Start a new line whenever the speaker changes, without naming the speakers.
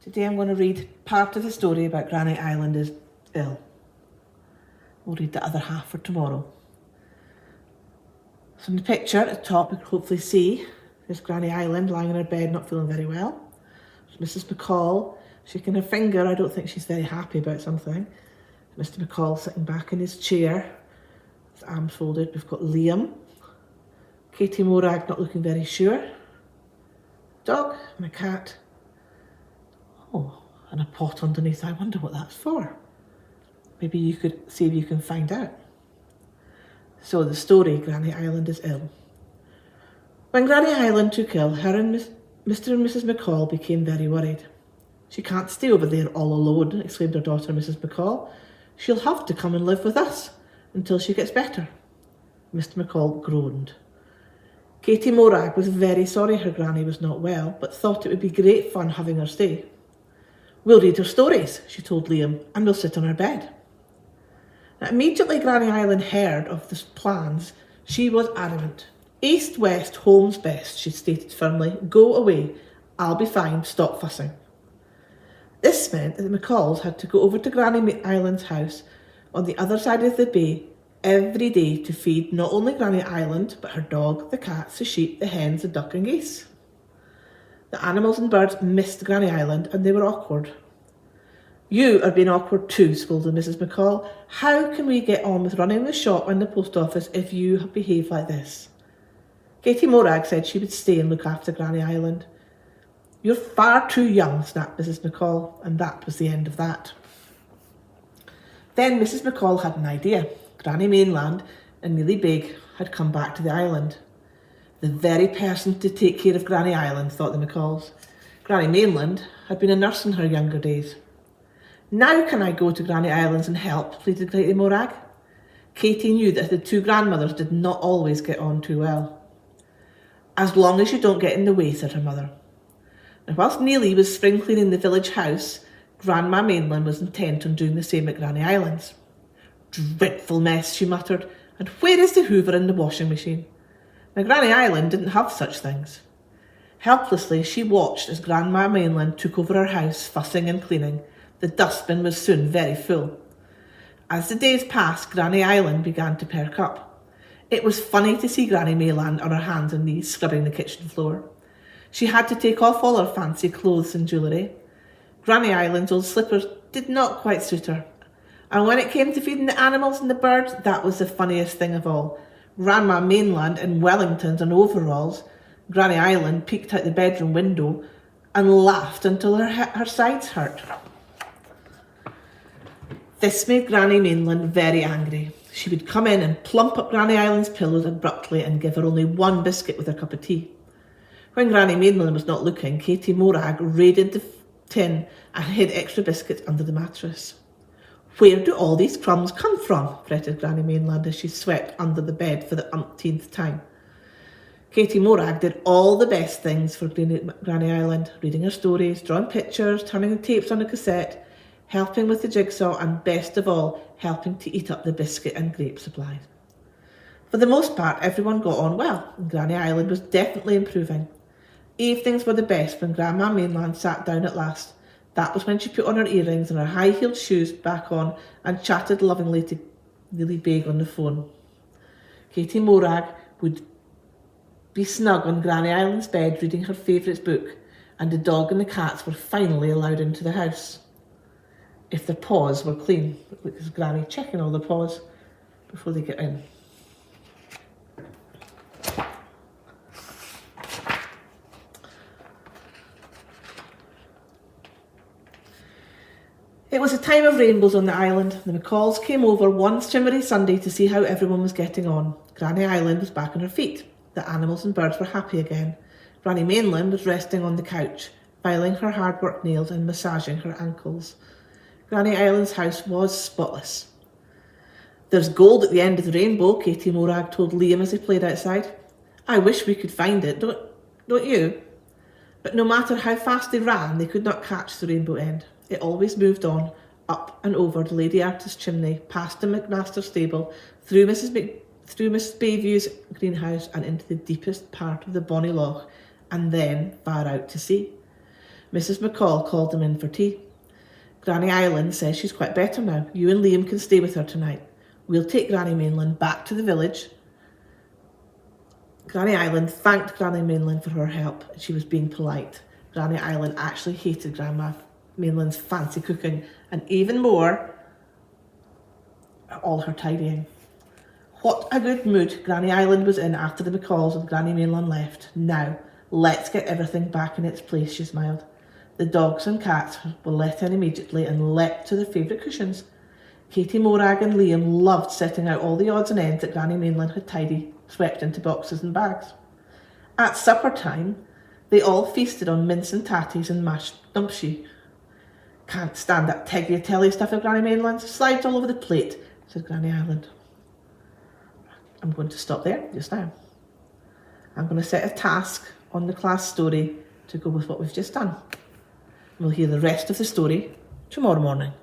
Today I'm going to read part of the story about Granny Island is ill. We'll read the other half for tomorrow. So in the picture at the top you can hopefully see there's Granny Island lying in her bed not feeling very well. There's Mrs McCall shaking her finger. I don't think she's very happy about something. Mr McCall sitting back in his chair, his arms folded. We've got Liam. Katie Morag not looking very sure. Dog and a cat. Oh, and a pot underneath. I wonder what that's for. Maybe you could see if you can find out. So the story, Granny Island is ill. When Granny Island took ill, her and Mr and Mrs McCall became very worried. She can't stay over there all alone, exclaimed her daughter Mrs McCall. She'll have to come and live with us until she gets better. Mr McCall groaned. Katie Morag was very sorry her granny was not well, but thought it would be great fun having her stay. We'll read her stories, she told Liam, and we'll sit on her bed. Now, immediately Granny Island heard of the plans, she was adamant. East, west, home's best, she stated firmly. Go away. I'll be fine. Stop fussing. This meant that the McCalls had to go over to Granny Island's house on the other side of the bay every day to feed not only Granny Island, but her dog, the cats, the sheep, the hens, the duck and geese. The animals and birds missed Granny Island and they were awkward. You are being awkward too, scolded Mrs McCall. How can we get on with running the shop and the post office if you behave like this? Katie Morag said she would stay and look after Granny Island. You're far too young, snapped Mrs McCall, and that was the end of that. Then Mrs McCall had an idea. Granny Mainland and Millie Big had come back to the island. The very person to take care of Granny Island, thought the McCalls. Granny Mainland had been a nurse in her younger days. Now can I go to Granny Islands and help, pleaded Katie Morag. Katie knew that the two grandmothers did not always get on too well. As long as you don't get in the way, said her mother. Now, whilst Neely was spring cleaning the village house, Grandma Mainland was intent on doing the same at Granny Islands. Dreadful mess, she muttered, and where is the hoover and the washing machine? Now, Granny Island didn't have such things. Helplessly, she watched as Grandma Mainland took over her house, fussing and cleaning. The dustbin was soon very full. As the days passed, Granny Island began to perk up. It was funny to see Granny Mainland on her hands and knees scrubbing the kitchen floor. She had to take off all her fancy clothes and jewellery. Granny Island's old slippers did not quite suit her. And when it came to feeding the animals and the birds, that was the funniest thing of all. Grandma Mainland in Wellingtons and overalls, Granny Island peeked out the bedroom window and laughed until her sides hurt. This made Granny Mainland very angry. She would come in and plump up Granny Island's pillows abruptly and give her only one biscuit with her cup of tea. When Granny Mainland was not looking, Katie Morag raided the tin and hid extra biscuits under the mattress. Where do all these crumbs come from? Fretted Granny Mainland as she swept under the bed for the umpteenth time. Katie Morag did all the best things for Granny Island, reading her stories, drawing pictures, turning the tapes on a cassette, helping with the jigsaw, and best of all, helping to eat up the biscuit and grape supplies. For the most part, everyone got on well, and Granny Island was definitely improving. Evenings were the best when Grandma Mainland sat down at last. That was when she put on her earrings and her high-heeled shoes back on and chatted lovingly to Lily Big on the phone. Katie Morag would be snug on Granny Island's bed reading her favourite book, and the dog and the cats were finally allowed into the house. If their paws were clean. Look at Granny checking all their paws before they get in. It was a time of rainbows on the island. The McCalls came over one shimmery Sunday to see how everyone was getting on. Granny Island was back on her feet. The animals and birds were happy again. Granny Mainland was resting on the couch, filing her hard-work nails and massaging her ankles. Granny Island's house was spotless. There's gold at the end of the rainbow, Katie Morag told Liam as they played outside. I wish we could find it, don't you? But no matter how fast they ran, they could not catch the rainbow end. It always moved on, up and over the Lady Artist's chimney, past the McMaster stable, through Mrs Bayview's greenhouse and into the deepest part of the Bonnie Loch, and then far out to sea. Mrs. McCall called them in for tea. Granny Island says she's quite better now. You and Liam can stay with her tonight. We'll take Granny Mainland back to the village. Granny Island thanked Granny Mainland for her help. She was being polite. Granny Island actually hated Grandma Mainland's fancy cooking, and even more, all her tidying. What a good mood Granny Island was in after the McCalls and Granny Mainland left. Now, let's get everything back in its place, she smiled. The dogs and cats were let in immediately and leapt to their favourite cushions. Katie Morag and Liam loved setting out all the odds and ends that Granny Mainland had swept into boxes and bags. At supper time, they all feasted on mince and tatties and mashed dumpshy. Can't stand that tagliatelle stuff of Granny Mainland's. Slides all over the plate, said Granny Island. I'm going to stop there just now. I'm going to set a task on the class story to go with what we've just done. We'll hear the rest of the story tomorrow morning.